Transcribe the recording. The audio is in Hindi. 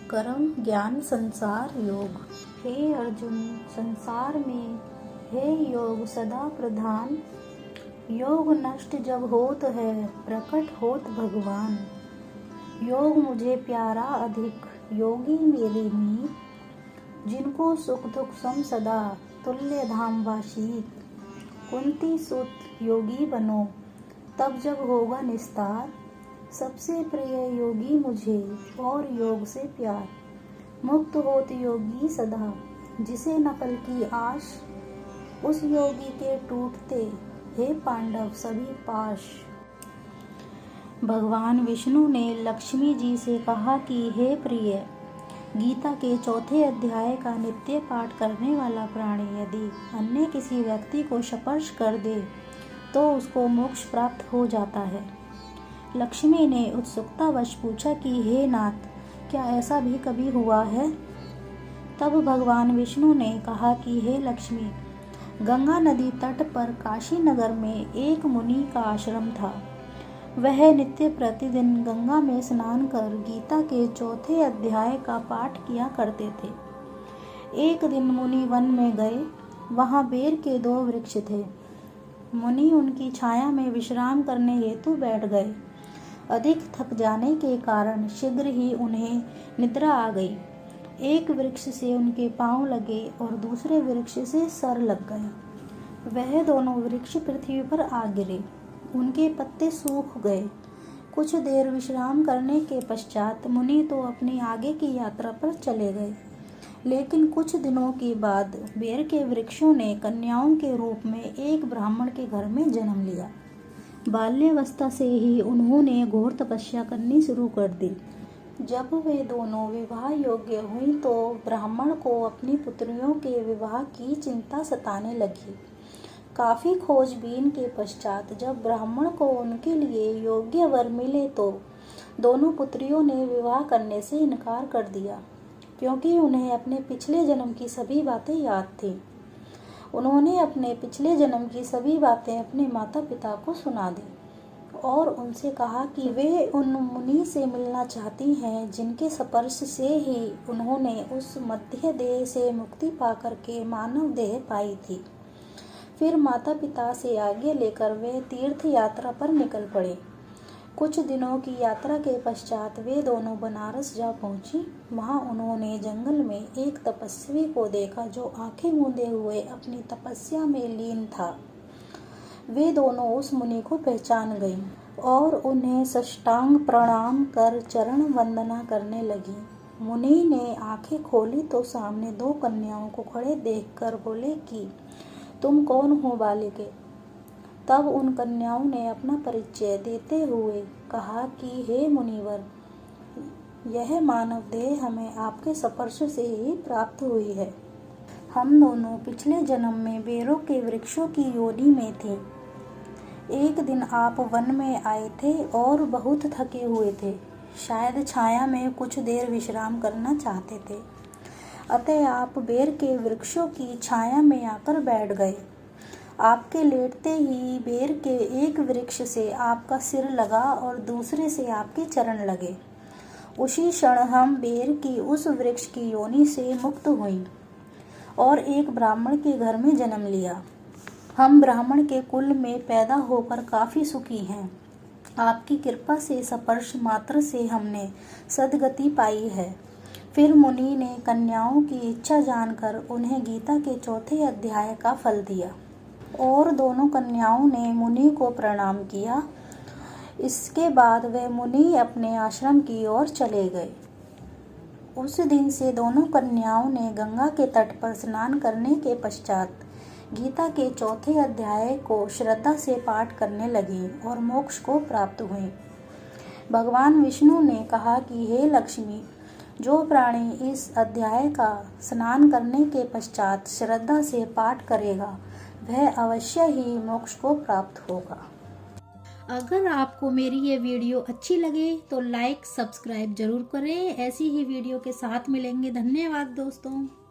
कर्म ज्ञान संसार योग। हे अर्जुन, संसार में है योग सदा प्रधान। योग नष्ट जब होत है, प्रकट होत भगवान। योग मुझे प्यारा अधिक, योगी मेरे मीत। जिनको सुख दुख सम सदा, तुल्य धाम वासी। कुंती सुत योगी बनो, तब जब होगा निस्तार। सबसे प्रिय योगी मुझे, और योग से प्यार। मुक्त होत योगी सदा, जिसे न फल की आश। उस योगी के टूटते, हे पांडव सभी पाश। भगवान विष्णु ने लक्ष्मी जी से कहा कि हे प्रिय, गीता के चौथे अध्याय का नित्य पाठ करने वाला प्राणी यदि अन्य किसी व्यक्ति को स्पर्श कर दे तो उसको मोक्ष प्राप्त हो जाता है। लक्ष्मी ने उत्सुकतावश पूछा कि हे नाथ, क्या ऐसा भी कभी हुआ है? तब भगवान विष्णु ने कहा कि हे लक्ष्मी, गंगा नदी तट पर काशी नगर में एक मुनि का आश्रम था। वह नित्य प्रतिदिन गंगा में स्नान कर गीता के चौथे अध्याय का पाठ किया करते थे। एक दिन मुनि वन में गए। वहाँ बेर के 2 वृक्ष थे। मुनि उनकी छाया में विश्राम करने हेतु बैठ गए। अधिक थक जाने के कारण शीघ्र ही उन्हें निद्रा आ गई। एक वृक्ष से उनके पांव लगे और दूसरे वृक्ष से सर लग गया। वह दोनों वृक्ष पृथ्वी पर आ गिरे। उनके पत्ते सूख गए। कुछ देर विश्राम करने के पश्चात मुनि तो अपनी आगे की यात्रा पर चले गए। लेकिन कुछ दिनों के बाद बेर के वृक्षों ने कन्याओं के रूप में एक ब्राह्मण के घर में जन्म लिया। बाल्यावस्था से ही उन्होंने घोर तपस्या करनी शुरू कर दी। जब वे दोनों विवाह योग्य हुई तो ब्राह्मण को अपनी पुत्रियों के विवाह की चिंता सताने लगी। काफी खोजबीन के पश्चात जब ब्राह्मण को उनके लिए योग्य वर मिले तो दोनों पुत्रियों ने विवाह करने से इनकार कर दिया, क्योंकि उन्हें अपने पिछले जन्म की सभी बातें याद थीं। उन्होंने अपने पिछले जन्म की सभी बातें अपने माता पिता को सुना दी और उनसे कहा कि वे उन मुनि से मिलना चाहती हैं जिनके स्पर्श से ही उन्होंने उस मध्य देह से मुक्ति पाकर के मानव देह पाई थी। फिर माता पिता से आज्ञा लेकर वे तीर्थ यात्रा पर निकल पड़े। कुछ दिनों की यात्रा के पश्चात वे दोनों बनारस जा पहुंची। वहां उन्होंने जंगल में एक तपस्वी को देखा जो आंखें मूंदे हुए अपनी तपस्या में लीन था। वे दोनों उस मुनि को पहचान गईं और उन्हें साष्टांग प्रणाम कर चरण वंदना करने लगी। मुनि ने आंखें खोली तो सामने 2 कन्याओं को खड़े देखकर बोले कि तुम कौन हो बालिके? तब उन कन्याओं ने अपना परिचय देते हुए कहा कि हे मुनिवर, यह मानव देह हमें आपके स्पर्श से ही प्राप्त हुई है। हम दोनों पिछले जन्म में बेरों के वृक्षों की योनि में थे। एक दिन आप वन में आए थे और बहुत थके हुए थे। शायद छाया में कुछ देर विश्राम करना चाहते थे। अतः आप बेर के वृक्षों की छाया में आकर बैठ गए। आपके लेटते ही बेर के एक वृक्ष से आपका सिर लगा और दूसरे से आपके चरण लगे। उसी क्षण हम बेर की उस वृक्ष की योनि से मुक्त हुई और एक ब्राह्मण के घर में जन्म लिया। हम ब्राह्मण के कुल में पैदा होकर काफी सुखी हैं। आपकी कृपा से स्पर्श मात्र से हमने सद्गति पाई है। फिर मुनि ने कन्याओं की इच्छा जानकर उन्हें गीता के चौथे अध्याय का फल दिया और दोनों कन्याओं ने मुनि को प्रणाम किया। इसके बाद वे मुनि अपने आश्रम की ओर चले गए। उस दिन से दोनों कन्याओं ने गंगा के तट पर स्नान करने के पश्चात गीता के चौथे अध्याय को श्रद्धा से पाठ करने लगी और मोक्ष को प्राप्त हुई। भगवान विष्णु ने कहा कि हे लक्ष्मी, जो प्राणी इस अध्याय का स्नान करने के पश्चात श्रद्धा से पाठ करेगा वह अवश्य ही मोक्ष को प्राप्त होगा। अगर आपको मेरी ये वीडियो अच्छी लगे तो लाइक सब्सक्राइब जरूर करें। ऐसी ही वीडियो के साथ मिलेंगे। धन्यवाद दोस्तों।